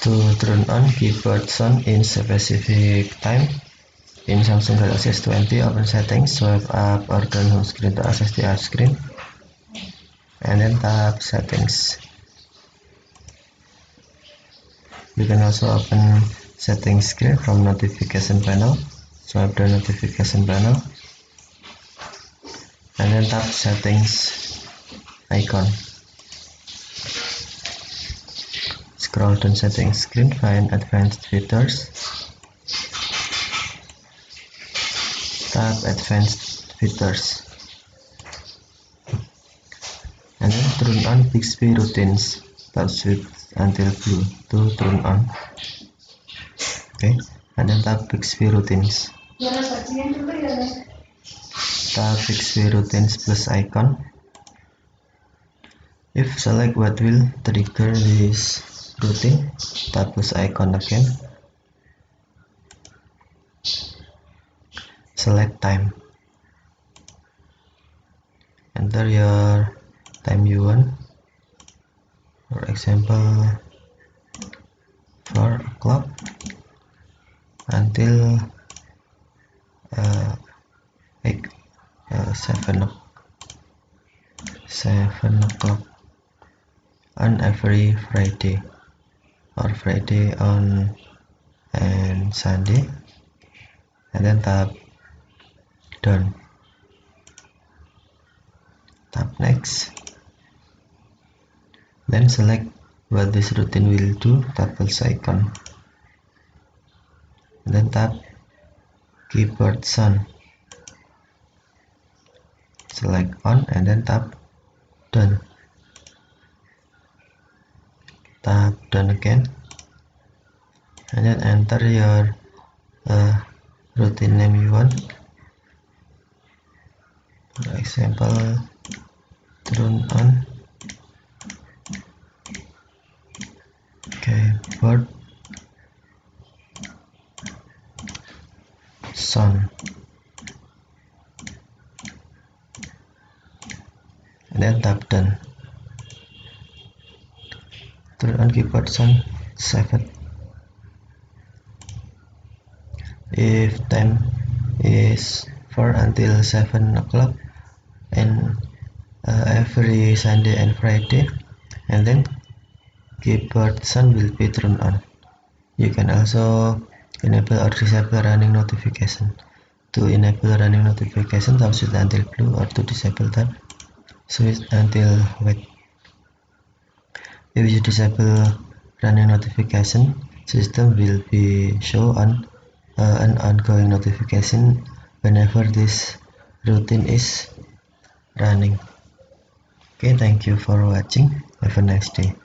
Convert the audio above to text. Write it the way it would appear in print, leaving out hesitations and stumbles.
To turn on keyboard sound in specific time, in Samsung Galaxy S20, open settings, swipe up or down home screen to access the app screen, and then tap settings. You can also open settings screen from notification panel, swipe the notification panel, and then tap settings icon. Scroll down settings screen, find advanced features, tap advanced features, and then turn on Bixby routines. Tap switch until blue to turn on. Okay, and then tap Bixby routines. Tap Bixby routines plus icon. If select what will trigger this routine, tap plus icon again. Select time. Enter your time you want. For example, 4 o'clock until 7 o'clock on every Friday, or Friday on and Sunday, and then tap done. Tap next, then select what this routine will do, tap plus icon, and then tap keyboard sound, select on, and then tap done. Tap done again, and then enter your routine name you want. For example, turn on keyboard sound, and then tap done. Turn on keyboard sound 7. If time is 4 until 7 o'clock and every Sunday and Friday, and then keyboard sound will be turned on. You can also enable or disable running notification. To enable running notification, tap switch until blue, or to disable, tap switch until white. If you disable running notification, system will be show on an ongoing notification whenever this routine is running. Okay, thank you for watching. Have a nice day.